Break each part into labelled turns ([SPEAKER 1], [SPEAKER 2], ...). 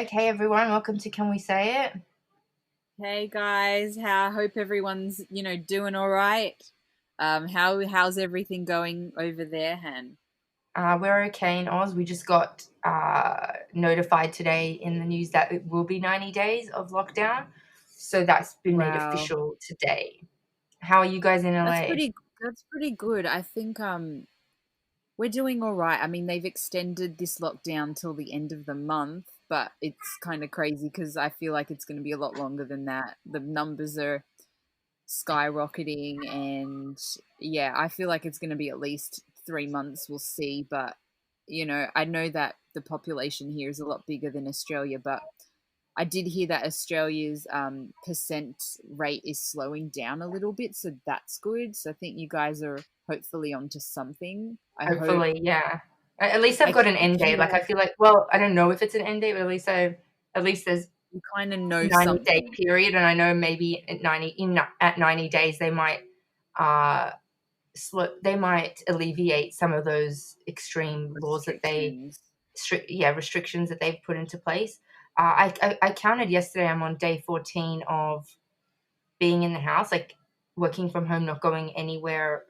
[SPEAKER 1] Bec. Hey everyone, welcome to Can We Say It?
[SPEAKER 2] Hey guys, hope everyone's doing all right. How's everything going over there, Han?
[SPEAKER 1] We're okay in Oz. We just got notified today in the news that it will be 90 days of lockdown. So that's been made
[SPEAKER 2] Wow,
[SPEAKER 1] official today. How are you guys in
[SPEAKER 2] that's
[SPEAKER 1] LA?
[SPEAKER 2] pretty good. I think we're doing all right. I mean, they've extended this lockdown till the end of the month, but it's kind of crazy because I feel like it's going to be a lot longer than that. The numbers are skyrocketing, and yeah, I feel like it's going to be at least 3 months. We'll see, but I know that the population here is a lot bigger than Australia, but I did hear that Australia's percent rate is slowing down a little bit, so that's good. So I think you guys are hopefully onto something. I hope.
[SPEAKER 1] Hopefully, yeah. At least I've
[SPEAKER 2] I
[SPEAKER 1] got an
[SPEAKER 2] keep
[SPEAKER 1] end date. Like I
[SPEAKER 2] hearing
[SPEAKER 1] feel like, well, I don't know if it's an end date, but at least there's
[SPEAKER 2] you kind of know
[SPEAKER 1] 90-day
[SPEAKER 2] something.
[SPEAKER 1] period, and I know maybe at 90 days uh they might alleviate some of those extreme laws that
[SPEAKER 2] Restrictions.
[SPEAKER 1] restrictions that they've put into place. I counted yesterday. I'm on day 14 of being in the house, like working from home, not going anywhere,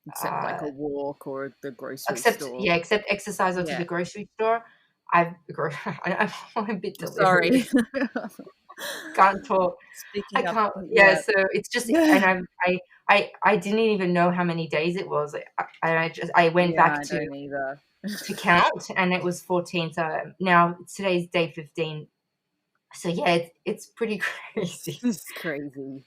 [SPEAKER 2] Except like
[SPEAKER 1] uh,
[SPEAKER 2] a walk or the grocery
[SPEAKER 1] except
[SPEAKER 2] store.
[SPEAKER 1] yeah, except exercise or to
[SPEAKER 2] Yeah.
[SPEAKER 1] the grocery store. I'm a bit
[SPEAKER 2] Sorry.
[SPEAKER 1] delirious. Can't talk. I
[SPEAKER 2] Speaking up,
[SPEAKER 1] can't. Yeah,
[SPEAKER 2] yeah.
[SPEAKER 1] so it's just, and I didn't even know how many days it was. I went
[SPEAKER 2] Yeah,
[SPEAKER 1] back
[SPEAKER 2] I don't either.
[SPEAKER 1] to count, and it was 14. So now today's day 15. So yeah, it's pretty crazy.
[SPEAKER 2] It's crazy.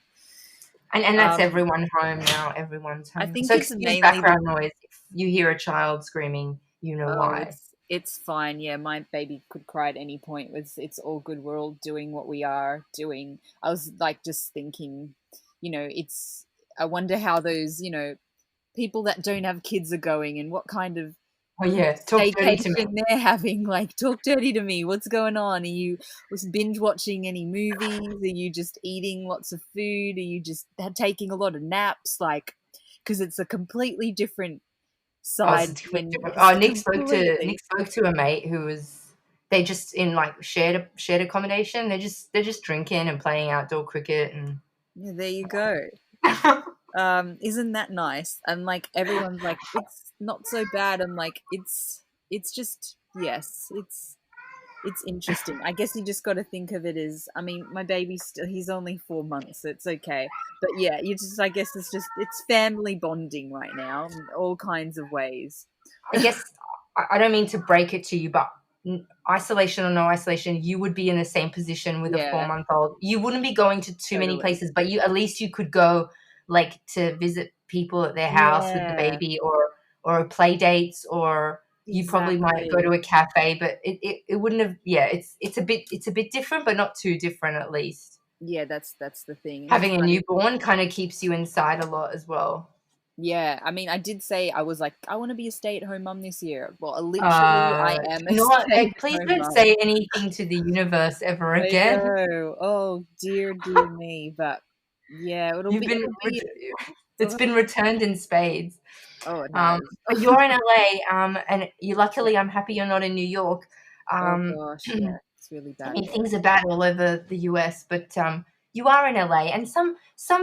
[SPEAKER 1] And that's
[SPEAKER 2] Um,
[SPEAKER 1] everyone home now. Everyone's
[SPEAKER 2] I
[SPEAKER 1] home.
[SPEAKER 2] think
[SPEAKER 1] So
[SPEAKER 2] it's
[SPEAKER 1] excuse
[SPEAKER 2] mainly the
[SPEAKER 1] background noise. If you hear a child screaming, you know
[SPEAKER 2] oh,
[SPEAKER 1] why.
[SPEAKER 2] it's fine. Yeah, my baby could cry at any point. It's all good. We're all doing what we are doing. I was like just thinking, it's I wonder how those, people that don't have kids are going and what kind of
[SPEAKER 1] Oh yeah, talk dirty to me.
[SPEAKER 2] staycation they're having. Like, talk dirty to me. What's going on? Are you was binge watching any movies? Are you just eating lots of food? Are you just taking a lot of naps? Like, because it's a completely different
[SPEAKER 1] Oh, it's
[SPEAKER 2] side
[SPEAKER 1] completely
[SPEAKER 2] when
[SPEAKER 1] different.
[SPEAKER 2] it's
[SPEAKER 1] Oh, Nick
[SPEAKER 2] completely.
[SPEAKER 1] spoke to a mate who was they just in like shared accommodation. They're just drinking and playing outdoor cricket and
[SPEAKER 2] Yeah, there you go. Isn't that nice? And like everyone's like, it's not so bad. I'm like, it's just yes, it's interesting. I guess you just got to think of it as, I mean, my baby's still, he's only 4 months, so it's okay. But yeah, you just, I guess it's family bonding right now in all kinds of ways.
[SPEAKER 1] I guess I don't mean to break it to you, but isolation or no isolation, you would be in the same position with a four
[SPEAKER 2] Yeah,
[SPEAKER 1] month old. You wouldn't be going to too many
[SPEAKER 2] totally.
[SPEAKER 1] places, but you at least you could go like to visit people at their house with the
[SPEAKER 2] Yeah,
[SPEAKER 1] baby, or play dates, or you probably might go
[SPEAKER 2] exactly.
[SPEAKER 1] to a cafe, but it wouldn't have. Yeah, it's a bit different, but not too different at least.
[SPEAKER 2] Yeah, that's the thing. And it's
[SPEAKER 1] Having a
[SPEAKER 2] funny.
[SPEAKER 1] newborn kind of keeps you inside a lot as well.
[SPEAKER 2] Yeah, I mean, I did say I was like, I want to be a stay-at-home mum this year. Well, literally, I am a
[SPEAKER 1] Not please
[SPEAKER 2] stay-at-home
[SPEAKER 1] don't
[SPEAKER 2] mum.
[SPEAKER 1] say anything to the universe ever
[SPEAKER 2] I
[SPEAKER 1] again.
[SPEAKER 2] know. Oh dear, dear me. But yeah,
[SPEAKER 1] You've been
[SPEAKER 2] it'll be.
[SPEAKER 1] it's been returned in spades.
[SPEAKER 2] Oh, it
[SPEAKER 1] Um,
[SPEAKER 2] has.
[SPEAKER 1] but you're in LA, and you
[SPEAKER 2] Yeah.
[SPEAKER 1] luckily I'm happy you're not in New York.
[SPEAKER 2] Oh
[SPEAKER 1] Um,
[SPEAKER 2] gosh,
[SPEAKER 1] I
[SPEAKER 2] yeah, it's really bad
[SPEAKER 1] mean
[SPEAKER 2] there.
[SPEAKER 1] things are bad all over the US, but you are in LA, and some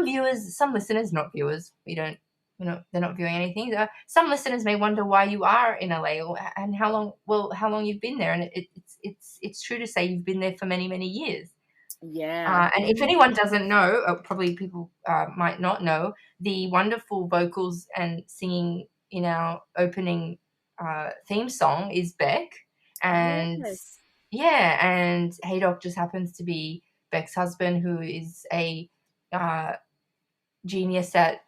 [SPEAKER 1] viewers, some listeners, not viewers, we don't, they're not viewing anything. Some listeners may wonder why you are in LA, and how long you've been there, and it's true to say you've been there for many many years.
[SPEAKER 2] Yeah, I've
[SPEAKER 1] And if
[SPEAKER 2] been.
[SPEAKER 1] anyone doesn't know, probably people might not know, the wonderful vocals and singing in our opening theme song is Beck. And
[SPEAKER 2] Yes.
[SPEAKER 1] yeah, and Haydock just happens to be Beck's husband, who is a uh, genius at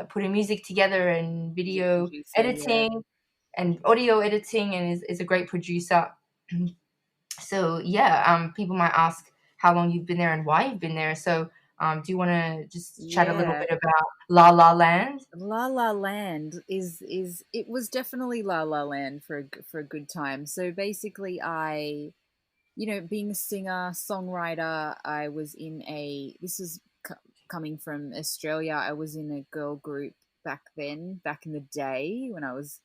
[SPEAKER 1] putting music together and
[SPEAKER 2] Music
[SPEAKER 1] video
[SPEAKER 2] producer. Yeah.
[SPEAKER 1] editing and audio editing, and is a great producer. So yeah, people might ask how long you've been there and why you've been there. So do you want to just chat a little
[SPEAKER 2] Yeah.
[SPEAKER 1] bit about La La Land?
[SPEAKER 2] La La Land is it was definitely La La Land for for a good time. So basically, being a singer, songwriter, I was in a, this is coming from Australia, I was in a girl group back then, back in the day when I was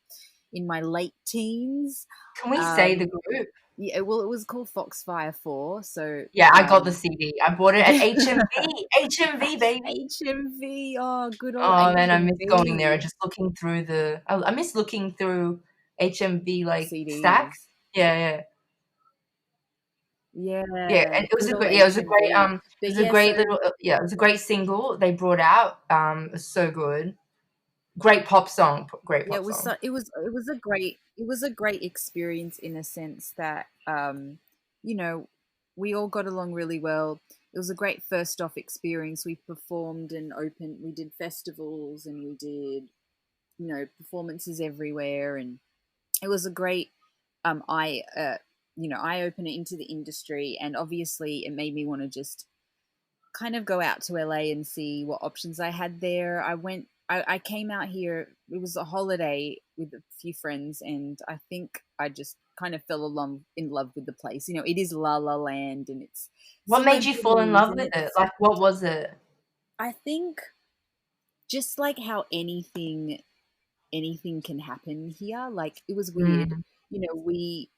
[SPEAKER 2] in my late teens.
[SPEAKER 1] Can we say the
[SPEAKER 2] Um,
[SPEAKER 1] group?
[SPEAKER 2] Yeah, well, it was called Foxfire 4, so,
[SPEAKER 1] Yeah, I got the CD. I bought it at HMV. HMV, baby.
[SPEAKER 2] HMV, oh, good old
[SPEAKER 1] Oh man, I miss going there,
[SPEAKER 2] HMV
[SPEAKER 1] just looking through I miss looking through HMV like stacks.
[SPEAKER 2] CDs.
[SPEAKER 1] Yeah, yeah. Yeah,
[SPEAKER 2] Yeah,
[SPEAKER 1] and it was
[SPEAKER 2] good
[SPEAKER 1] a
[SPEAKER 2] old
[SPEAKER 1] great yeah,
[SPEAKER 2] HMV.
[SPEAKER 1] it
[SPEAKER 2] But
[SPEAKER 1] was a
[SPEAKER 2] yeah,
[SPEAKER 1] great
[SPEAKER 2] so
[SPEAKER 1] little yeah, it was a great single they brought out. It was so good. Great pop song, great
[SPEAKER 2] yeah,
[SPEAKER 1] pop song.
[SPEAKER 2] it was a great experience in a sense that you know, we all got along really well. It was a great first off experience. We performed and opened, we did festivals and we did, you know, performances everywhere, and it was a great eye you know, eye opener into the industry, and obviously it made me want to just kind of go out to LA and see what options I had there. I came out here, it was a holiday with a few friends, and I think I just kind of fell along in love with the place. You know, it is La La Land and it's
[SPEAKER 1] What made you fall in
[SPEAKER 2] celebrities
[SPEAKER 1] love
[SPEAKER 2] and
[SPEAKER 1] with it?
[SPEAKER 2] it's,
[SPEAKER 1] Like, what was it?
[SPEAKER 2] I think just like how anything can happen here. Like it was weird.
[SPEAKER 1] Mm.
[SPEAKER 2] You know, we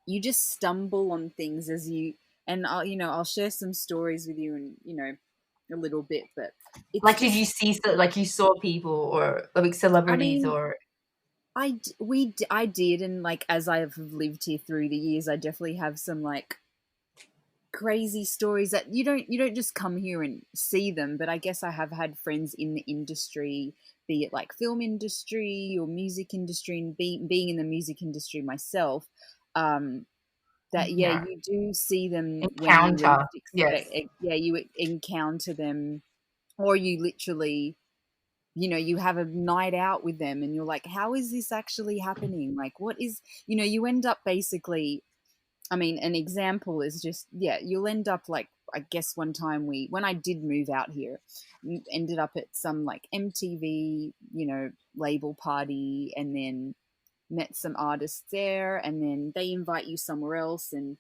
[SPEAKER 2] you just stumble on things as you, and I'll, you know, I'll share some stories with you and, you know, a little bit, but it's
[SPEAKER 1] Like, did you
[SPEAKER 2] just,
[SPEAKER 1] see like, you saw people or, like,
[SPEAKER 2] I
[SPEAKER 1] celebrities
[SPEAKER 2] mean,
[SPEAKER 1] or
[SPEAKER 2] I did, and like as I have lived here through the years, I definitely have some like crazy stories that you don't just come here and see them. But I guess I have had friends in the industry, be it like film industry or music industry, and being in the music industry myself, um, that yeah,
[SPEAKER 1] yeah,
[SPEAKER 2] you do see them when you least
[SPEAKER 1] encounter?
[SPEAKER 2] expect
[SPEAKER 1] Yes.
[SPEAKER 2] it. Yeah, you encounter them, or you literally, you know, you have a night out with them and you're like, how is this actually happening? Like, what is, you know, you end up basically, I mean, an example is just, yeah, you'll end up like, I guess one time when I did move out here, ended up at some like MTV, you know, label party, and then met some artists there, and then they invite you somewhere else. And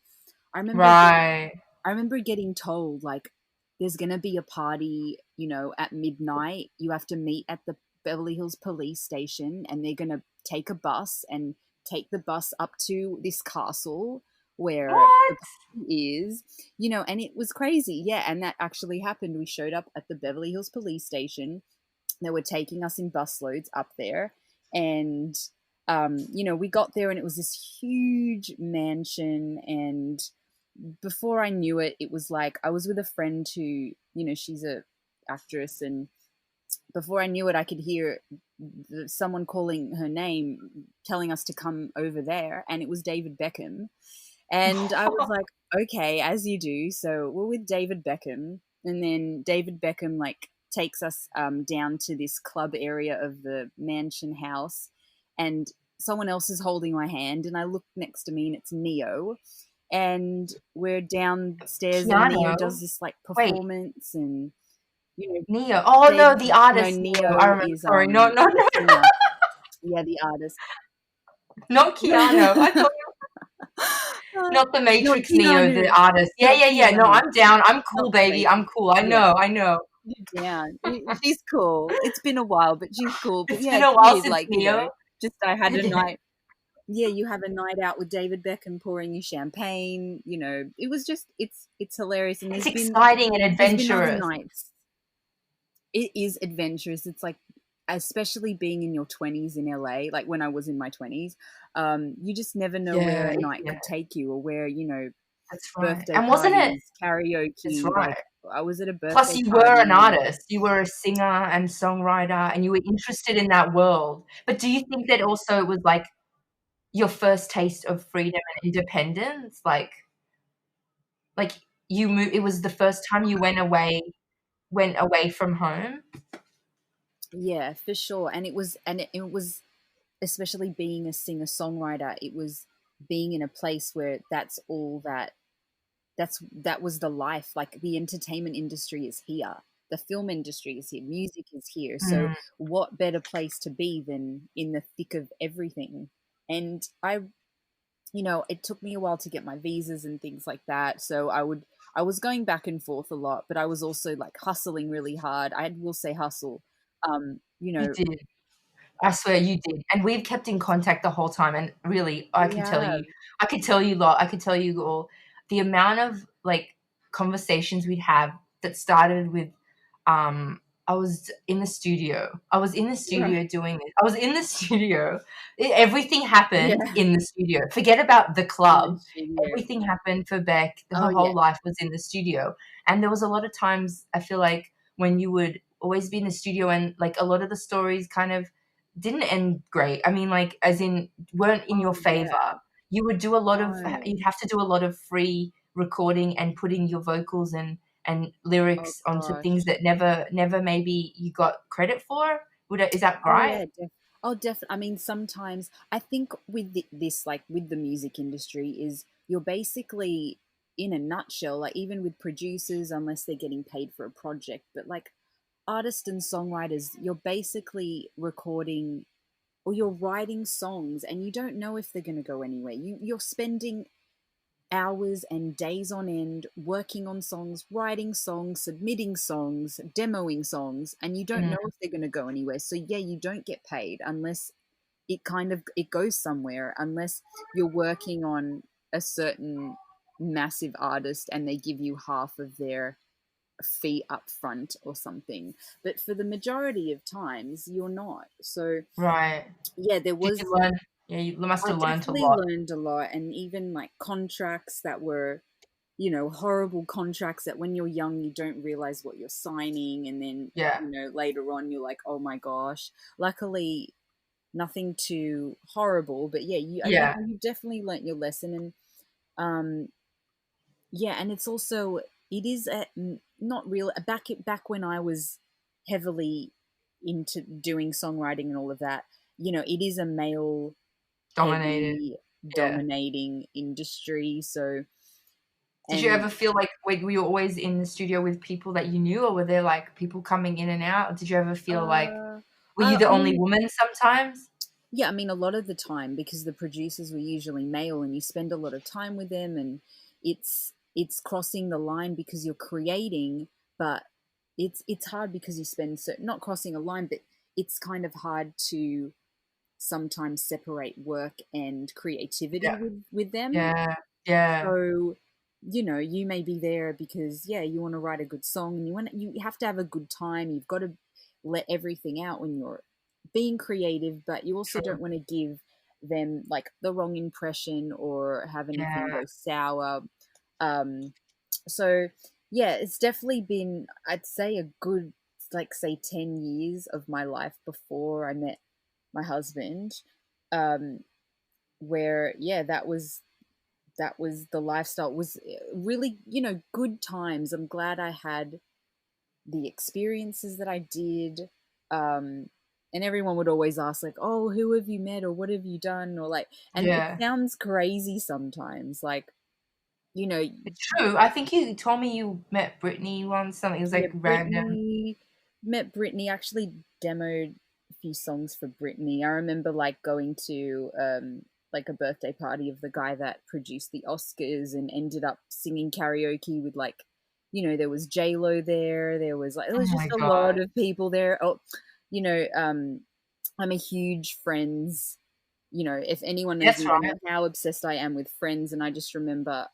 [SPEAKER 2] I remember getting,
[SPEAKER 1] Right.
[SPEAKER 2] I remember getting told like there's gonna be a party, you know, at midnight. You have to meet at the Beverly Hills police station, and they're gonna take a bus and take the bus up to this castle where the
[SPEAKER 1] What?
[SPEAKER 2] party is, you know, and it was crazy. Yeah, and that actually happened. We showed up at the Beverly Hills police station. They were taking us in busloads up there, and you know, we got there and it was this huge mansion, and before I knew it, it was like I was with a friend who, you know, she's a actress, and before I knew it, I could hear someone calling her name, telling us to come over there, and it was David Beckham. And I was like, okay, as you do. So we're with David Beckham, and then David Beckham like takes us down to this club area of the mansion house, and someone else is holding my hand, and I look next to me, and it's Neo, and we're downstairs, and Neo
[SPEAKER 1] Keanu?
[SPEAKER 2] does this like
[SPEAKER 1] Wait,
[SPEAKER 2] performance, and you know,
[SPEAKER 1] Neo. Oh, no,
[SPEAKER 2] David,
[SPEAKER 1] the
[SPEAKER 2] no,
[SPEAKER 1] artist Neo. I
[SPEAKER 2] Neo
[SPEAKER 1] remember.
[SPEAKER 2] is
[SPEAKER 1] Sorry. No, no,
[SPEAKER 2] the
[SPEAKER 1] no,
[SPEAKER 2] singer, yeah, the artist.
[SPEAKER 1] not Keanu. I thought not the
[SPEAKER 2] Not
[SPEAKER 1] Matrix Neo, the
[SPEAKER 2] Keanu,
[SPEAKER 1] artist. Yeah,
[SPEAKER 2] not
[SPEAKER 1] yeah, yeah. No,
[SPEAKER 2] Keanu,
[SPEAKER 1] I'm down. I'm
[SPEAKER 2] not
[SPEAKER 1] cool,
[SPEAKER 2] the
[SPEAKER 1] baby. I'm
[SPEAKER 2] Matrix.
[SPEAKER 1] cool. I
[SPEAKER 2] Yeah,
[SPEAKER 1] know. I know.
[SPEAKER 2] you're down. She's cool. It's been a while, but she's cool. But
[SPEAKER 1] It's
[SPEAKER 2] yeah,
[SPEAKER 1] been
[SPEAKER 2] it's
[SPEAKER 1] a while
[SPEAKER 2] weird.
[SPEAKER 1] since
[SPEAKER 2] Like, you know,
[SPEAKER 1] Neo.
[SPEAKER 2] just I had a
[SPEAKER 1] Yeah.
[SPEAKER 2] night. Yeah, you have a night out with David Beckham pouring you champagne. You know, it was just it's hilarious. And
[SPEAKER 1] It's exciting and
[SPEAKER 2] there's been other
[SPEAKER 1] adventurous.
[SPEAKER 2] nights. It is adventurous. It's like, especially being in your 20s in LA, like when I was in my 20s, you just never know where
[SPEAKER 1] Yeah,
[SPEAKER 2] a night
[SPEAKER 1] yeah.
[SPEAKER 2] could take you, or where, you know,
[SPEAKER 1] That's right.
[SPEAKER 2] birthday
[SPEAKER 1] And wasn't it?
[SPEAKER 2] parties,
[SPEAKER 1] That's
[SPEAKER 2] karaoke.
[SPEAKER 1] right.
[SPEAKER 2] Like I was at a
[SPEAKER 1] Plus,
[SPEAKER 2] birthday
[SPEAKER 1] you were an
[SPEAKER 2] party and
[SPEAKER 1] artist. You were a singer and songwriter, and you were interested in that world. But do you think that also it was like your first taste of freedom and independence? Like you moved. It was the first time you went away from home.
[SPEAKER 2] yeah, for sure. And it was, especially being a singer songwriter, it was being in a place where that was the life. Like the entertainment industry is here, the film industry is here, music is here. So
[SPEAKER 1] Mm.
[SPEAKER 2] what better place to be than in the thick of everything? And I, you know, it took me a while to get my visas and things like that. So I was going back and forth a lot, but I was also like hustling really hard. I will say hustle. You
[SPEAKER 1] You
[SPEAKER 2] know,
[SPEAKER 1] did. I swear you did, and we've kept in contact the whole time, and really,
[SPEAKER 2] We have.
[SPEAKER 1] I could tell you all the amount of, like, conversations we'd have that started with, I was in the studio. I was in the
[SPEAKER 2] Right.
[SPEAKER 1] studio doing this. I was in the studio. Everything
[SPEAKER 2] Yeah.
[SPEAKER 1] happened in the studio. Forget about the
[SPEAKER 2] In the
[SPEAKER 1] club.
[SPEAKER 2] studio.
[SPEAKER 1] Everything happened for Beck.
[SPEAKER 2] Oh
[SPEAKER 1] Her
[SPEAKER 2] yeah.
[SPEAKER 1] whole life was in the studio, and there was a lot of times I feel like when you would always be in the studio and, like, a lot of the stories kind of didn't end great. I mean, like, as in, weren't in your
[SPEAKER 2] Oh yeah.
[SPEAKER 1] favor. You would do a lot of
[SPEAKER 2] No.
[SPEAKER 1] you'd have to do a lot of free recording and putting your vocals and
[SPEAKER 2] Oh
[SPEAKER 1] lyrics onto things
[SPEAKER 2] gosh.
[SPEAKER 1] that never maybe you got credit for. Is that
[SPEAKER 2] Oh
[SPEAKER 1] right?
[SPEAKER 2] yeah. Oh, definitely. I mean, sometimes I think with this, like with the music industry, is you're basically in a nutshell, like even with producers, unless they're getting paid for a project, but like artists and songwriters, you're basically recording or you're writing songs and you don't know if they're going to go anywhere. You're spending hours and days on end working on songs, writing songs, submitting songs, demoing songs, and you don't know
[SPEAKER 1] Mm,
[SPEAKER 2] if they're going to go anywhere. So yeah, you don't get paid unless it goes somewhere, unless you're working on a certain massive artist and they give you half of their fee up front or something. But for the majority of times you're not. So
[SPEAKER 1] right.
[SPEAKER 2] yeah, there
[SPEAKER 1] Did you
[SPEAKER 2] was
[SPEAKER 1] learn Yeah, you must
[SPEAKER 2] I
[SPEAKER 1] have learned a
[SPEAKER 2] definitely
[SPEAKER 1] lot.
[SPEAKER 2] learned a lot, and even like contracts that were, you know, horrible contracts that when you're young you don't realize what you're signing, and then
[SPEAKER 1] Yeah.
[SPEAKER 2] you know later on you're like, oh my gosh. Luckily, nothing too horrible, but yeah,
[SPEAKER 1] Yeah.
[SPEAKER 2] you definitely learnt your lesson, and um, yeah, and it's also it is not real back when I was heavily into doing songwriting and all of that. You know, it is a male
[SPEAKER 1] Dominated.
[SPEAKER 2] heavy
[SPEAKER 1] Yeah.
[SPEAKER 2] dominating industry. So,
[SPEAKER 1] Did you
[SPEAKER 2] and
[SPEAKER 1] ever feel like were you always in the studio with people that you knew, or were there, like, people coming in and out? Did you ever feel like
[SPEAKER 2] uh,
[SPEAKER 1] were you the
[SPEAKER 2] I
[SPEAKER 1] only
[SPEAKER 2] mean,
[SPEAKER 1] woman sometimes?
[SPEAKER 2] yeah, I mean, a lot of the time because the producers were usually male, and you spend a lot of time with them, and it's crossing the line because you're creating, but it's hard because you spend so not crossing a line, but it's kind of hard to sometimes separate work and creativity
[SPEAKER 1] Yeah.
[SPEAKER 2] with them.
[SPEAKER 1] Yeah. Yeah.
[SPEAKER 2] So, you know, you may be there because yeah, you want to write a good song and you have to have a good time. You've got to let everything out when you're being creative, but you also
[SPEAKER 1] True.
[SPEAKER 2] don't want to give them like the wrong impression or have anything
[SPEAKER 1] Yeah.
[SPEAKER 2] go sour. Um, so yeah, it's definitely been, I'd say, a good, like say 10 years of my life before I met my husband. Um, where yeah, that was the lifestyle. It was really, you know, good times. I'm glad I had the experiences that I did. Um, and everyone would always ask like, "Oh, who have you met or what have you done?" or like, and it
[SPEAKER 1] Yeah.
[SPEAKER 2] sounds crazy sometimes, like, you know,
[SPEAKER 1] It's true. I think you told me you met Brittany once, something it was,
[SPEAKER 2] yeah,
[SPEAKER 1] like, random.
[SPEAKER 2] Met Brittany, actually demoed a few songs for Brittany. I remember like going to like a birthday party of the guy that produced the Oscars and ended up singing karaoke with like, you know, there was J Lo there, there
[SPEAKER 1] Oh
[SPEAKER 2] was just
[SPEAKER 1] my
[SPEAKER 2] a lot
[SPEAKER 1] god.
[SPEAKER 2] of people there. Oh, you know, I'm a huge Friends, you know, if anyone knows
[SPEAKER 1] That's
[SPEAKER 2] me, they
[SPEAKER 1] right.
[SPEAKER 2] know how obsessed I am with Friends, and I just remember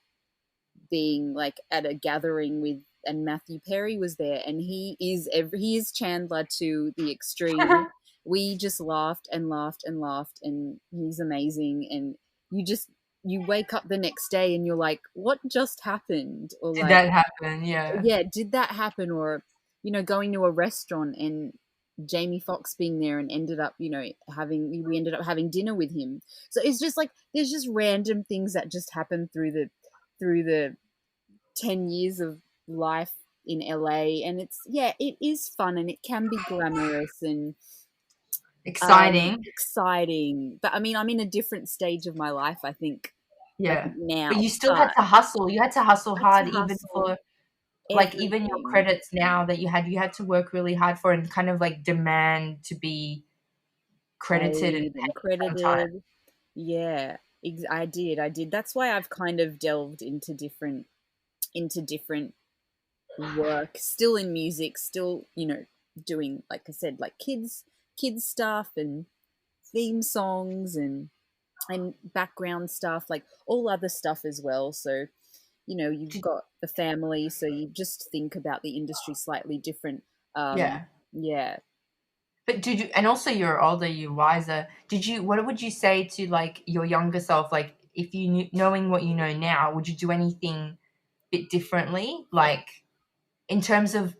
[SPEAKER 2] being like at a gathering with, and Matthew Perry was there, and he is Chandler to the extreme. We just laughed and laughed and laughed, and he's amazing. And you just you wake up the next day and you're like, what just happened? Or
[SPEAKER 1] Did
[SPEAKER 2] like,
[SPEAKER 1] that happen? Yeah.
[SPEAKER 2] yeah, did that happen? Or you know, going to a restaurant and Jamie Foxx being there and ended up, you know, having we ended up having dinner with him. So it's just like there's just random things that just happen through the 10 years of life in LA, and it's yeah, it is fun and it can be glamorous and
[SPEAKER 1] Exciting.
[SPEAKER 2] exciting. But I mean, I'm in a different stage of my life, I think, like
[SPEAKER 1] Yeah. But
[SPEAKER 2] now,
[SPEAKER 1] you still had
[SPEAKER 2] but
[SPEAKER 1] to hustle. You had to hustle
[SPEAKER 2] I had to
[SPEAKER 1] hard even
[SPEAKER 2] hustle
[SPEAKER 1] for, like, even your
[SPEAKER 2] everything.
[SPEAKER 1] credits now that you had to work really hard for and kind of, like, demand to be credited and
[SPEAKER 2] Paid and
[SPEAKER 1] paid sometimes.
[SPEAKER 2] credited. Yeah, I did. That's why I've kind of delved into different work, still in music, still, you know, doing, like I said, like kids kids stuff and theme songs and background stuff, like all other stuff as well. So, you've
[SPEAKER 1] Did,
[SPEAKER 2] got the family, so you just think about the industry slightly different.
[SPEAKER 1] yeah.
[SPEAKER 2] Yeah,
[SPEAKER 1] But did you, and also you're older, you're wiser. Did you, what would you say to like your younger self? Like if you knew, knowing what you know now, would you do anything a bit differently? Like in terms of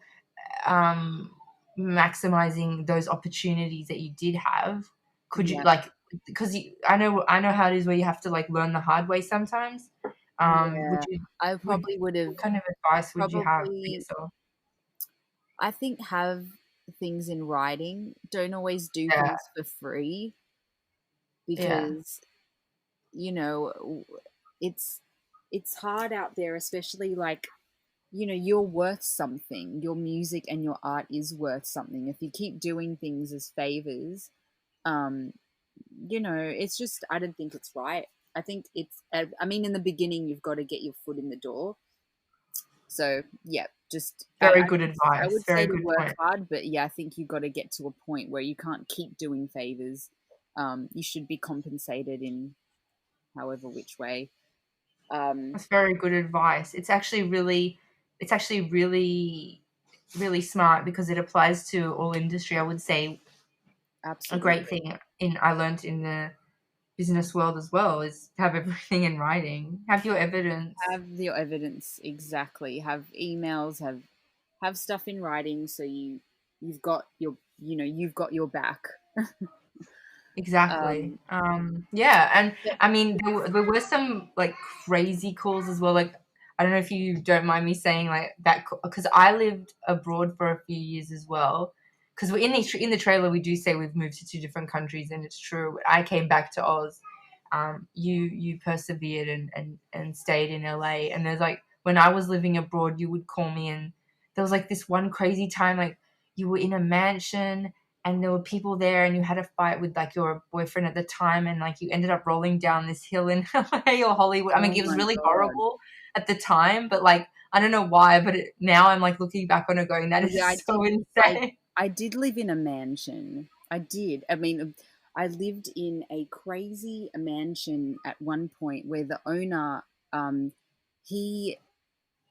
[SPEAKER 1] um, maximizing those opportunities that you did have, could you
[SPEAKER 2] yeah,
[SPEAKER 1] like, because I know how it is where you have to like learn the hard way sometimes. Would
[SPEAKER 2] yeah.
[SPEAKER 1] you,
[SPEAKER 2] I
[SPEAKER 1] would,
[SPEAKER 2] probably would have
[SPEAKER 1] what kind of advice would you have for
[SPEAKER 2] probably,
[SPEAKER 1] yourself?
[SPEAKER 2] I think, have things in writing. Don't always do
[SPEAKER 1] Yeah,
[SPEAKER 2] things for free
[SPEAKER 1] yeah.
[SPEAKER 2] because, you know, it's it's hard out there, especially like, you're worth something. Your music and your art is worth something. If you keep doing things as favors, um, it's just, I don't think it's right. I think I mean, in the beginning, you've got to get your foot in the door. So yeah, just
[SPEAKER 1] Very good advice.
[SPEAKER 2] I would say
[SPEAKER 1] Very
[SPEAKER 2] to
[SPEAKER 1] good
[SPEAKER 2] work
[SPEAKER 1] point.
[SPEAKER 2] hard, but yeah, I think you've got to get to a point where you can't keep doing favors. You should be compensated in however which way. Um,
[SPEAKER 1] That's very good advice. It's actually really smart because it applies to all industry. I would say a great
[SPEAKER 2] Absolutely.
[SPEAKER 1] thing in I learned in the business world as well is have everything in writing. Have your evidence.
[SPEAKER 2] Have your evidence exactly. Have emails. Have stuff in writing so you've got you've got your back.
[SPEAKER 1] Exactly.
[SPEAKER 2] Um,
[SPEAKER 1] Yeah, and
[SPEAKER 2] but
[SPEAKER 1] I mean, there were some like crazy calls as well. Like, I don't know if you don't mind me saying like that because I lived abroad for a few years as well. Because we're in the trailer, we do say we've moved to two different countries, and it's true. I came back to Oz. You persevered and stayed in LA. And there's like when I was living abroad, you would call me, and there was like this one crazy time like you were in a mansion and there were people there and you had a fight with like your boyfriend at the time and like you ended up rolling down this hill in LA or Hollywood. I mean,
[SPEAKER 2] oh
[SPEAKER 1] it was
[SPEAKER 2] my
[SPEAKER 1] really
[SPEAKER 2] god.
[SPEAKER 1] horrible at the time, but like I don't know why, but now I'm like looking back on it going, that
[SPEAKER 2] Oh
[SPEAKER 1] is
[SPEAKER 2] yeah,
[SPEAKER 1] so
[SPEAKER 2] I
[SPEAKER 1] insane.
[SPEAKER 2] I did live in a mansion. I did. I mean, I lived in a crazy mansion at one point where the owner, he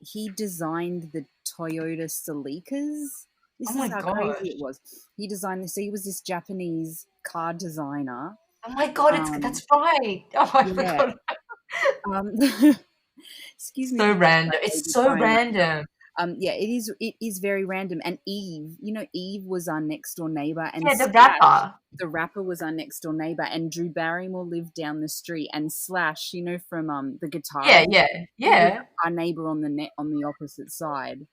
[SPEAKER 2] he designed the Toyota Celicas.
[SPEAKER 1] Oh
[SPEAKER 2] This is
[SPEAKER 1] my
[SPEAKER 2] how crazy
[SPEAKER 1] gosh.
[SPEAKER 2] it was. He designed this. So he was this Japanese car designer.
[SPEAKER 1] Oh my god, it's
[SPEAKER 2] Um,
[SPEAKER 1] that's right. Oh, I
[SPEAKER 2] yeah.
[SPEAKER 1] forgot.
[SPEAKER 2] Um, excuse me
[SPEAKER 1] So
[SPEAKER 2] for
[SPEAKER 1] random.
[SPEAKER 2] my
[SPEAKER 1] It's
[SPEAKER 2] baby
[SPEAKER 1] so
[SPEAKER 2] crying.
[SPEAKER 1] random.
[SPEAKER 2] Yeah, it is very random. And Eve, Eve was our next door neighbor, and
[SPEAKER 1] Yeah, the
[SPEAKER 2] Slash,
[SPEAKER 1] rapper.
[SPEAKER 2] the rapper, was our next door neighbor, and Drew Barrymore lived down the street, and Slash, from the
[SPEAKER 1] Yeah,
[SPEAKER 2] guitarist,
[SPEAKER 1] yeah,
[SPEAKER 2] he was
[SPEAKER 1] yeah.
[SPEAKER 2] our neighbor on the net on the opposite side.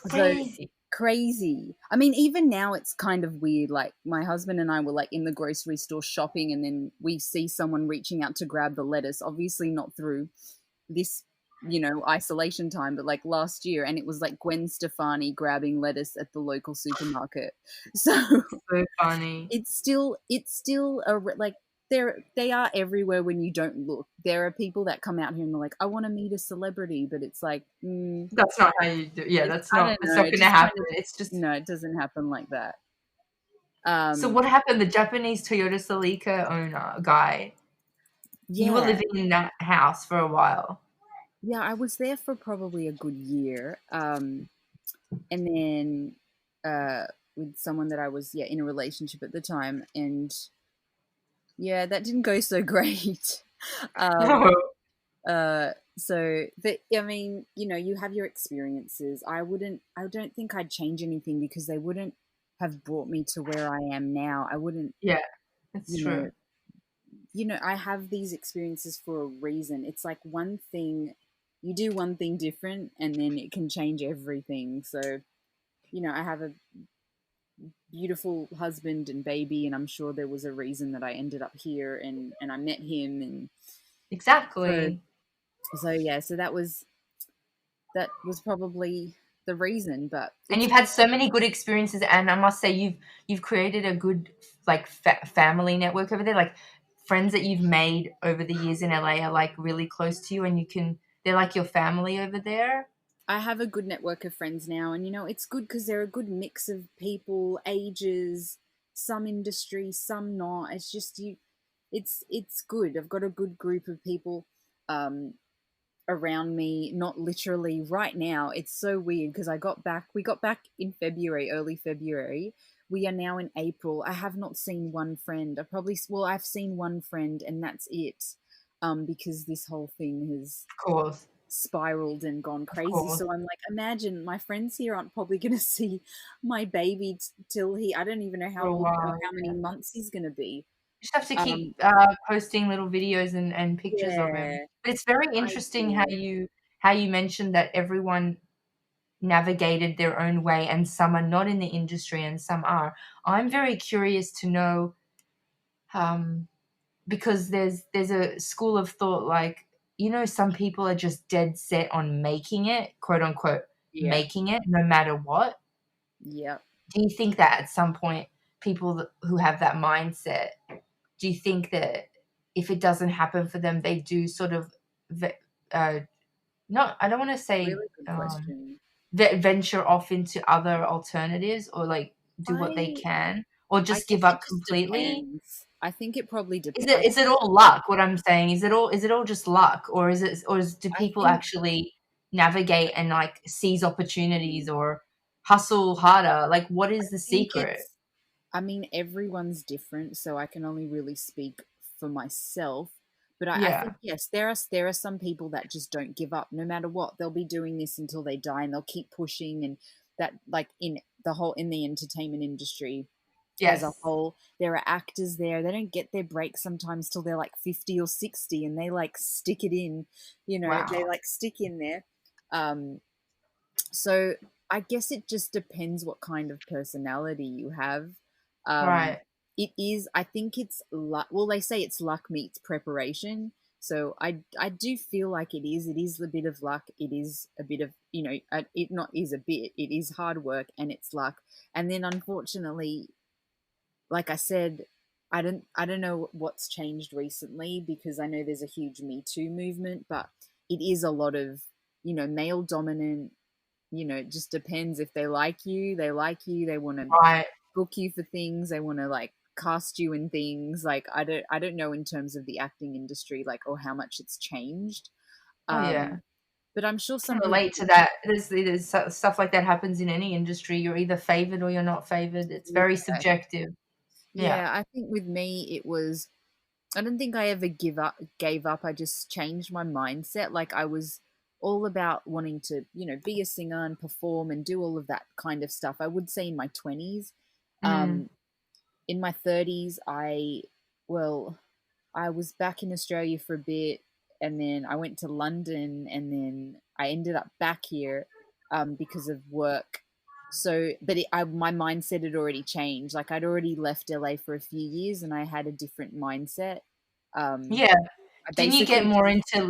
[SPEAKER 2] So
[SPEAKER 1] Crazy.
[SPEAKER 2] crazy. I mean, even now it's kind of weird. Like my husband and I were like in the grocery store shopping, and then we see someone reaching out to grab the lettuce. Obviously, not through this, isolation time, but like last year, and it was like Gwen Stefani grabbing lettuce at the local supermarket. So
[SPEAKER 1] So funny.
[SPEAKER 2] it's still like they are everywhere when you don't look. There are people that come out here and they're like, I want to meet a celebrity, but it's like,
[SPEAKER 1] That's not how you do. Yeah,
[SPEAKER 2] I don't
[SPEAKER 1] it's
[SPEAKER 2] know.
[SPEAKER 1] not
[SPEAKER 2] It
[SPEAKER 1] gonna
[SPEAKER 2] just kind
[SPEAKER 1] happen.
[SPEAKER 2] of
[SPEAKER 1] It's just
[SPEAKER 2] no, it doesn't happen like that.
[SPEAKER 1] so
[SPEAKER 2] Um,
[SPEAKER 1] what happened? The Japanese Toyota Celica owner guy, you were
[SPEAKER 2] yeah,
[SPEAKER 1] living in that house for a while.
[SPEAKER 2] yeah. I was there for probably a good year, and then with someone that I was in a relationship at the time, and yeah, that didn't go so great. um,
[SPEAKER 1] No.
[SPEAKER 2] but I mean, you have your experiences. I don't think I'd change anything because they wouldn't have brought me to where I am now. I wouldn't,
[SPEAKER 1] Yeah, it's
[SPEAKER 2] you know,
[SPEAKER 1] true.
[SPEAKER 2] I have these experiences for a reason. It's like one thing, you do one thing different and then it can change everything. So, I have a beautiful husband and baby, and I'm sure there was a reason that I ended up here and I met him. And so,
[SPEAKER 1] Exactly.
[SPEAKER 2] yeah, so that was probably the reason, but
[SPEAKER 1] And
[SPEAKER 2] it's
[SPEAKER 1] you've had so many good experiences, and I must say you've created a good like family network over there. Like friends that you've made over the years in LA are like really close to you, and they're like your family over there.
[SPEAKER 2] I have a good network of friends now, and it's good because they're a good mix of people, ages, some industries, some not. It's just you. It's good. I've got a good group of people um, around me. Not literally right now. It's so weird because I got back. We got back in February, early February. We are now in April. I have not seen one friend. I've seen one friend, and that's it. Because this whole thing has
[SPEAKER 1] Of course,
[SPEAKER 2] spiraled and gone
[SPEAKER 1] of
[SPEAKER 2] crazy.
[SPEAKER 1] course.
[SPEAKER 2] So I'm like, imagine my friends here aren't probably going to see my baby till I don't even know
[SPEAKER 1] For
[SPEAKER 2] how
[SPEAKER 1] a
[SPEAKER 2] old or
[SPEAKER 1] while,
[SPEAKER 2] how many months he's going to be.
[SPEAKER 1] just have to keep
[SPEAKER 2] Um,
[SPEAKER 1] posting little videos and pictures of him.
[SPEAKER 2] yeah,
[SPEAKER 1] But it's very
[SPEAKER 2] I
[SPEAKER 1] interesting
[SPEAKER 2] do.
[SPEAKER 1] how you mentioned that everyone navigated their own way and some are not in the industry and some are. I'm very curious to know, um, because there's a school of thought like, some people are just dead set on making it, quote unquote,
[SPEAKER 2] Yeah,
[SPEAKER 1] making it no matter what.
[SPEAKER 2] yeah.
[SPEAKER 1] Do you think that at some point people who have that mindset, do you think that if it doesn't happen for them, they do sort of, uh, not, I don't want to say,
[SPEAKER 2] Really good question.
[SPEAKER 1] venture off into other alternatives or like do what they
[SPEAKER 2] I
[SPEAKER 1] can or
[SPEAKER 2] I
[SPEAKER 1] just give
[SPEAKER 2] guess it
[SPEAKER 1] up
[SPEAKER 2] just
[SPEAKER 1] completely?
[SPEAKER 2] depends. I think it probably
[SPEAKER 1] Is
[SPEAKER 2] depends.
[SPEAKER 1] it is it all luck? What I'm saying is it all just luck, or do
[SPEAKER 2] I
[SPEAKER 1] people
[SPEAKER 2] think
[SPEAKER 1] actually navigate and like seize opportunities or hustle harder? Like, what is the
[SPEAKER 2] think
[SPEAKER 1] secret?
[SPEAKER 2] it's I mean, everyone's different, so I can only really speak for myself. But I think
[SPEAKER 1] Yeah.
[SPEAKER 2] yes, there are some people that just don't give up no matter what. They'll be doing this until they die, and they'll keep pushing. And that, like in the entertainment industry as a
[SPEAKER 1] Yes.
[SPEAKER 2] whole, there are actors there. They don't get their break sometimes till they're like 50 or 60, and they like stick it in. They
[SPEAKER 1] Wow.
[SPEAKER 2] like stick in there. Um, so I guess it just depends what kind of personality you have. Um,
[SPEAKER 1] Right.
[SPEAKER 2] it is, I think it's luck. Well, they say it's luck meets preparation. So I do feel like it is. It is a bit of luck. It is a bit of it not is a bit. It is hard work and it's luck. And then unfortunately, like I said, I don't know what's changed recently because I know there's a huge Me Too movement, but it is a lot of male dominant. It just depends if they like you, they want to
[SPEAKER 1] Right.
[SPEAKER 2] book you for things, they want to like cast you in things. Like I don't know in terms of the acting industry, like or how much it's changed.
[SPEAKER 1] Oh, yeah.
[SPEAKER 2] Um, but I'm sure
[SPEAKER 1] Can
[SPEAKER 2] some people
[SPEAKER 1] relate to that. There's stuff like that happens in any industry. You're either favored or you're not favored. It's very
[SPEAKER 2] yeah,
[SPEAKER 1] subjective. Yeah.
[SPEAKER 2] yeah. I think with me it was I don't think I ever gave up. I just changed my mindset. Like I was all about wanting to, be a singer and perform and do all of that kind of stuff. I would say in my 20s.
[SPEAKER 1] Mm.
[SPEAKER 2] Um, in my 30s, well, I was back in Australia for a bit and then I went to London and then I ended up back here because of work. So, but my mindset had already changed. Like I'd already left LA for a few years and I had a different mindset. Um,
[SPEAKER 1] Yeah.
[SPEAKER 2] I
[SPEAKER 1] Didn't you get
[SPEAKER 2] basically
[SPEAKER 1] more
[SPEAKER 2] just,
[SPEAKER 1] into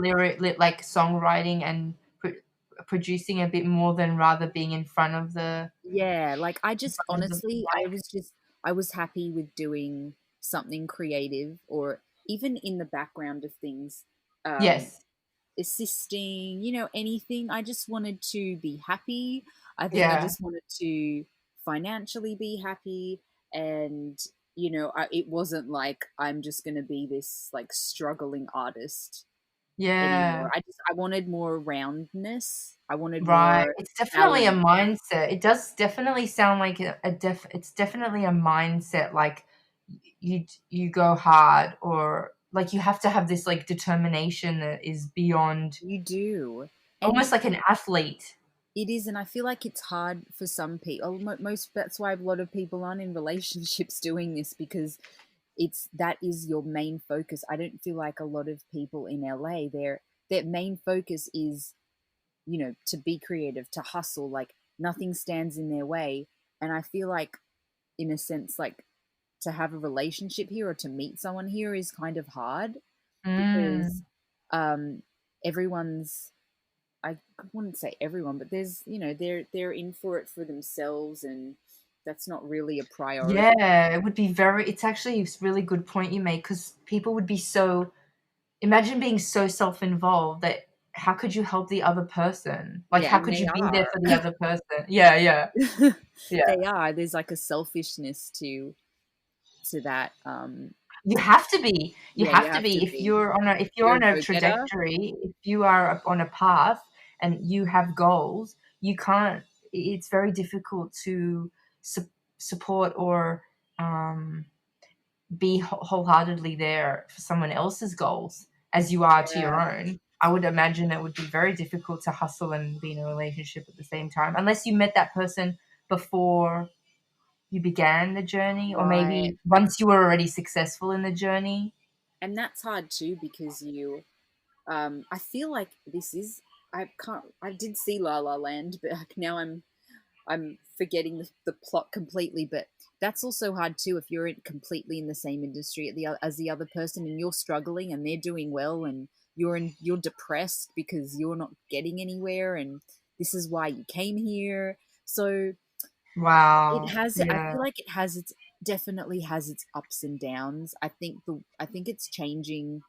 [SPEAKER 1] like songwriting and producing a bit more than rather being in front of
[SPEAKER 2] yeah, like I
[SPEAKER 1] in
[SPEAKER 2] just
[SPEAKER 1] front of the
[SPEAKER 2] honestly,
[SPEAKER 1] mic?
[SPEAKER 2] I was happy with doing something creative or even in the background of things. Um,
[SPEAKER 1] Yes.
[SPEAKER 2] assisting, anything. I just wanted to be happy. I think I
[SPEAKER 1] Yeah.
[SPEAKER 2] just wanted to financially be happy. And, it wasn't like I'm just going to be this like struggling artist anymore.
[SPEAKER 1] Yeah.
[SPEAKER 2] I wanted more roundness. I wanted
[SPEAKER 1] Right.
[SPEAKER 2] more
[SPEAKER 1] It's definitely a
[SPEAKER 2] balance.
[SPEAKER 1] mindset. It does definitely sound like it's definitely a mindset, like, you go hard or, like, you have to have this, like, determination that is beyond,
[SPEAKER 2] You do. And
[SPEAKER 1] almost like an athlete.
[SPEAKER 2] it is, and I feel like it's hard for some people. Most that's why a lot of people aren't in relationships doing this because that is your main focus. I don't feel like a lot of people in LA their main focus is, to be creative, to hustle, like nothing stands in their way. And I feel like in a sense like to have a relationship here or to meet someone here is kind of hard because
[SPEAKER 1] Mm.
[SPEAKER 2] um everyone's I wouldn't say everyone, but there's, they're in for it for themselves and that's not really a priority.
[SPEAKER 1] Yeah, it would be it's actually a really good point you make, because people would be so, imagine being so self-involved that how could you help the other person? Like,
[SPEAKER 2] Yeah,
[SPEAKER 1] how
[SPEAKER 2] and
[SPEAKER 1] could
[SPEAKER 2] they
[SPEAKER 1] you be there
[SPEAKER 2] are.
[SPEAKER 1] for the other person? Yeah, yeah, yeah.
[SPEAKER 2] They are. There's like a selfishness to to that.
[SPEAKER 1] You have to be. You
[SPEAKER 2] Yeah, you
[SPEAKER 1] have to
[SPEAKER 2] have to
[SPEAKER 1] be if
[SPEAKER 2] be.
[SPEAKER 1] you're
[SPEAKER 2] You're a
[SPEAKER 1] on a
[SPEAKER 2] go-getter.
[SPEAKER 1] trajectory, if you are on a path and you have goals, you can't it's very difficult to support or, um, be wholeheartedly there for someone else's goals as you are to your
[SPEAKER 2] Yeah.
[SPEAKER 1] own. I would imagine it would be very difficult to hustle and be in a relationship at the same time, unless you met that person before you began the journey, or
[SPEAKER 2] Right.
[SPEAKER 1] maybe once you were already successful in the journey.
[SPEAKER 2] And that's hard too because you I feel like this is I did see La La Land, but like now I'm forgetting the plot completely, but that's also hard too if you're completely in the same industry as the other person and you're struggling and they're doing well and you're depressed because you're not getting anywhere and this is why you came here. So it
[SPEAKER 1] Wow.
[SPEAKER 2] has I
[SPEAKER 1] Yeah.
[SPEAKER 2] feel like it has its definitely has its ups and downs. I think it's changing.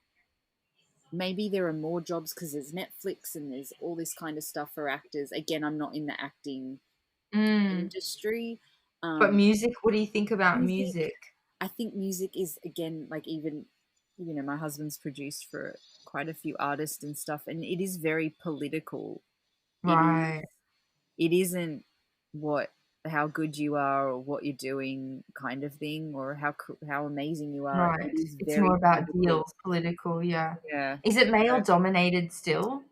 [SPEAKER 2] Maybe there are more jobs because there's Netflix and there's all this kind of stuff for actors. Again, I'm not in the acting
[SPEAKER 1] Mm.
[SPEAKER 2] industry.
[SPEAKER 1] But
[SPEAKER 2] Um,
[SPEAKER 1] music, what do you think about
[SPEAKER 2] music,
[SPEAKER 1] music?
[SPEAKER 2] I think music is again like even my husband's produced for quite a few artists and stuff, and it is very political. It is.
[SPEAKER 1] Right,
[SPEAKER 2] It isn't what how good you are or what you're doing kind of thing or how amazing you are. It
[SPEAKER 1] right.
[SPEAKER 2] is
[SPEAKER 1] It's more
[SPEAKER 2] very
[SPEAKER 1] about
[SPEAKER 2] political.
[SPEAKER 1] deals, political, yeah.
[SPEAKER 2] Yeah.
[SPEAKER 1] Is it male
[SPEAKER 2] So
[SPEAKER 1] dominated still?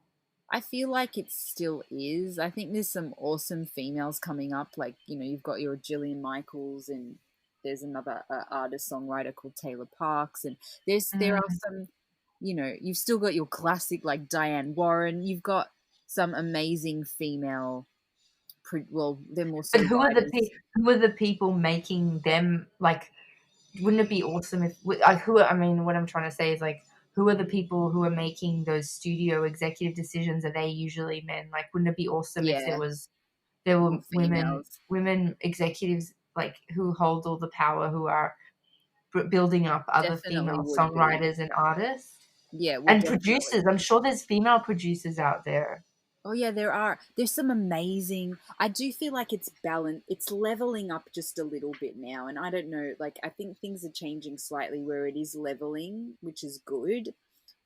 [SPEAKER 2] I feel like it still is. I think there's some awesome females coming up. Like, you've got your Jillian Michaels and there's another artist songwriter called Taylor Parks. And there are
[SPEAKER 1] Mm.
[SPEAKER 2] some, you've still got your classic like Diane Warren. You've got some amazing female, well, they're more
[SPEAKER 1] But
[SPEAKER 2] songwriters.
[SPEAKER 1] who are the people making them, like, wouldn't it be awesome if like, who are I mean, what I'm trying to say is, like, who are the people who are making those studio executive decisions? Are they usually men? Like, wouldn't it be awesome if
[SPEAKER 2] Yeah,
[SPEAKER 1] there were
[SPEAKER 2] more females.
[SPEAKER 1] women executives, like, who hold all the power, who are building up other
[SPEAKER 2] Definitely
[SPEAKER 1] female
[SPEAKER 2] would be.
[SPEAKER 1] songwriters and artists
[SPEAKER 2] Yeah, would
[SPEAKER 1] and
[SPEAKER 2] definitely
[SPEAKER 1] producers. I'm
[SPEAKER 2] be.
[SPEAKER 1] sure there's female producers out there.
[SPEAKER 2] Oh yeah, there are. There's some amazing. I do feel like it's balanced. It's leveling up just a little bit now, and I don't know. Like I think things are changing slightly where it is leveling, which is good.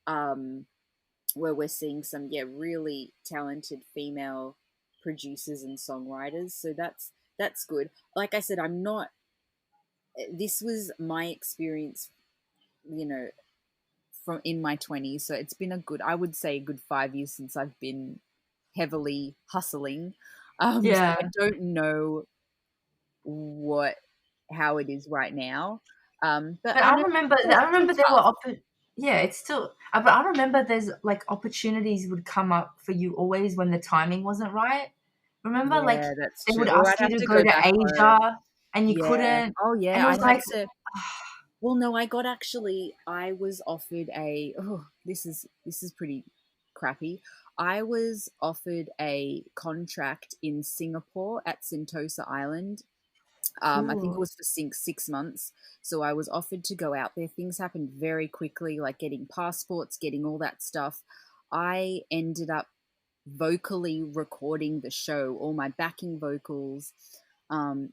[SPEAKER 2] Um, where we're seeing some really talented female producers and songwriters. So that's good. Like I said, I'm not. This was my experience. You know, from in my 20s, so it's been I would say a good 5 years since I've been heavily hustling. So
[SPEAKER 1] Yeah.
[SPEAKER 2] I don't know what how it is right now. But
[SPEAKER 1] But
[SPEAKER 2] I know
[SPEAKER 1] I
[SPEAKER 2] it's still
[SPEAKER 1] remember there were
[SPEAKER 2] tough.
[SPEAKER 1] yeah, it's still but I remember there's, like, opportunities would come up for you always when the timing wasn't right. Remember, like,
[SPEAKER 2] Yeah, that's
[SPEAKER 1] they
[SPEAKER 2] true.
[SPEAKER 1] would
[SPEAKER 2] Or
[SPEAKER 1] ask
[SPEAKER 2] I'd
[SPEAKER 1] you
[SPEAKER 2] have
[SPEAKER 1] to
[SPEAKER 2] to
[SPEAKER 1] go
[SPEAKER 2] go
[SPEAKER 1] to
[SPEAKER 2] back home.
[SPEAKER 1] Asia and you
[SPEAKER 2] Yeah.
[SPEAKER 1] couldn't,
[SPEAKER 2] Oh
[SPEAKER 1] and
[SPEAKER 2] yeah,
[SPEAKER 1] it
[SPEAKER 2] I
[SPEAKER 1] was
[SPEAKER 2] had
[SPEAKER 1] like,
[SPEAKER 2] to. Well, no, I got actually. I was offered a. Oh, this is pretty crappy. I was offered a contract in Singapore at Sentosa Island. I think it
[SPEAKER 1] cool.
[SPEAKER 2] was for 6 months. So I was offered to go out there. Things happened very quickly, like getting passports, getting all that stuff. I ended up vocally recording the show, all my backing vocals,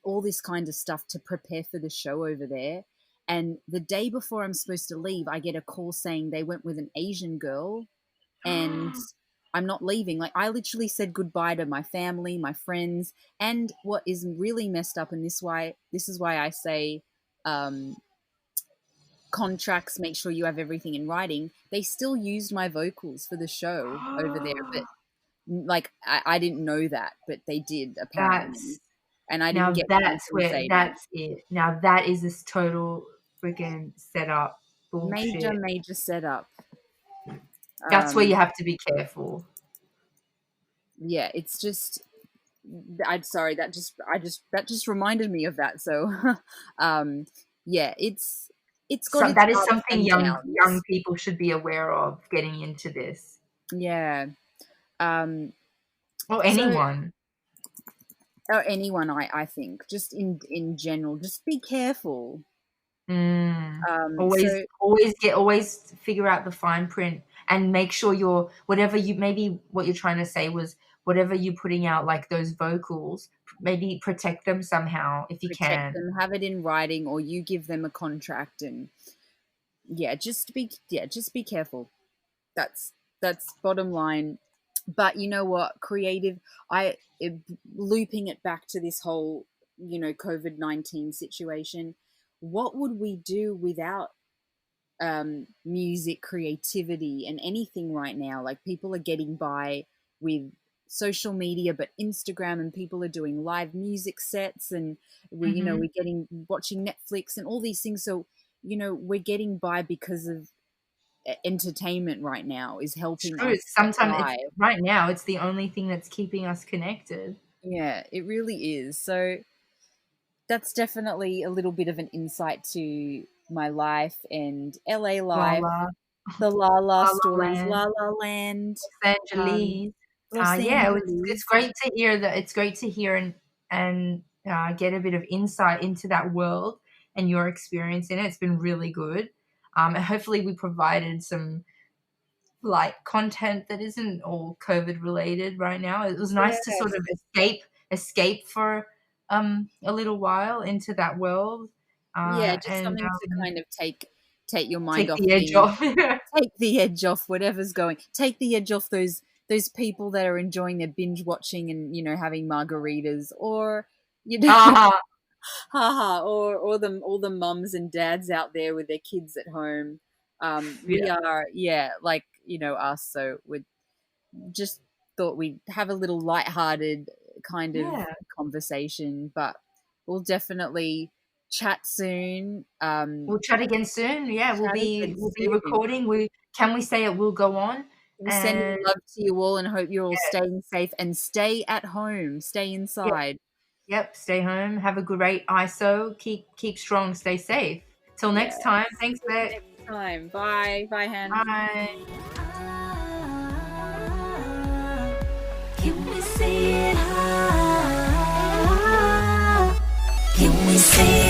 [SPEAKER 2] all this kind of stuff to prepare for the show over there. And the day before I'm supposed to leave, I get a call saying they went with an Asian girl and I'm not leaving. Like I literally said goodbye to my family, my friends, and what is really messed up, and this is why I say um, contracts. Make sure you have everything in writing. They still used my vocals for the show over there, but like I didn't know that, but they did apparently,
[SPEAKER 1] That's
[SPEAKER 2] and I didn't
[SPEAKER 1] now
[SPEAKER 2] get compensated.
[SPEAKER 1] that's it. Now that is this total freaking setup
[SPEAKER 2] Major,
[SPEAKER 1] bullshit.
[SPEAKER 2] major setup.
[SPEAKER 1] That's where
[SPEAKER 2] Um,
[SPEAKER 1] you have to be careful.
[SPEAKER 2] yeah, it's just I'm sorry that just reminded me of that. So, um, yeah, it's got
[SPEAKER 1] So
[SPEAKER 2] its
[SPEAKER 1] that is
[SPEAKER 2] ups
[SPEAKER 1] something
[SPEAKER 2] and
[SPEAKER 1] young
[SPEAKER 2] downs.
[SPEAKER 1] people should be aware of getting into this,
[SPEAKER 2] Yeah. Um,
[SPEAKER 1] or
[SPEAKER 2] so
[SPEAKER 1] anyone.
[SPEAKER 2] or anyone, I think, just in general, just be careful.
[SPEAKER 1] Mm.
[SPEAKER 2] So
[SPEAKER 1] Always figure out the fine print and make sure you're whatever you maybe what you're trying to say was whatever you're putting out, like those vocals, maybe protect them somehow if you
[SPEAKER 2] Protect
[SPEAKER 1] can.
[SPEAKER 2] them, have it in writing, or you give them a contract, and just be careful. That's that's bottom line. But you know what? Creative. I it, Looping it back to this whole COVID-19 situation. What would we do without music, creativity, and anything right now? Like people are getting by with social media, but Instagram, and people are doing live music sets, and
[SPEAKER 1] Mhm.
[SPEAKER 2] we're getting watching Netflix and all these things. So we're getting by because of entertainment right now is
[SPEAKER 1] It's
[SPEAKER 2] helping
[SPEAKER 1] true.
[SPEAKER 2] us
[SPEAKER 1] Sometimes it's
[SPEAKER 2] thrive.
[SPEAKER 1] right now, it's the only thing that's keeping us connected.
[SPEAKER 2] Yeah, it really is. So that's definitely a little bit of an insight to my life and LA
[SPEAKER 1] La
[SPEAKER 2] life,
[SPEAKER 1] La,
[SPEAKER 2] the La La
[SPEAKER 1] La La
[SPEAKER 2] stories,
[SPEAKER 1] Land,
[SPEAKER 2] La La Land,
[SPEAKER 1] Los
[SPEAKER 2] um,
[SPEAKER 1] Angeles.
[SPEAKER 2] Los
[SPEAKER 1] Yeah, it's
[SPEAKER 2] Angeles.
[SPEAKER 1] great to hear that. It's great to hear and get a bit of insight into that world and your experience in it. It's been really good. And hopefully we provided some like content that isn't all COVID related right now. It was nice to sort
[SPEAKER 2] Yes.
[SPEAKER 1] of escape for a little while into that world,
[SPEAKER 2] Yeah, just
[SPEAKER 1] and
[SPEAKER 2] something to kind of take your mind
[SPEAKER 1] take
[SPEAKER 2] off
[SPEAKER 1] the edge
[SPEAKER 2] things,
[SPEAKER 1] off.
[SPEAKER 2] take the edge off whatever's going. Take the edge off those people that are enjoying their binge watching and having margaritas, or you know
[SPEAKER 1] Ah,
[SPEAKER 2] haha, or all the mums and dads out there with their kids at home.
[SPEAKER 1] yeah,
[SPEAKER 2] We are, yeah, like us. So we just thought we'd have a little lighthearted kind of
[SPEAKER 1] yeah.
[SPEAKER 2] conversation, but we'll definitely chat soon.
[SPEAKER 1] We'll chat again soon. Yeah,
[SPEAKER 2] Chat again
[SPEAKER 1] we'll be
[SPEAKER 2] soon.
[SPEAKER 1] recording. We say it will go on,
[SPEAKER 2] We're sending
[SPEAKER 1] and
[SPEAKER 2] love to you all and hope you're all
[SPEAKER 1] yeah,
[SPEAKER 2] staying safe and stay at home, stay
[SPEAKER 1] yeah,
[SPEAKER 2] inside.
[SPEAKER 1] yep. Stay home. Have a great ISO. Keep strong. Stay safe. Till
[SPEAKER 2] Yeah.
[SPEAKER 1] next time. Thanks,
[SPEAKER 2] See you
[SPEAKER 1] Beck.
[SPEAKER 2] next time. Bye. Bye, Han.
[SPEAKER 1] Bye.
[SPEAKER 3] Can we say it high? Can we say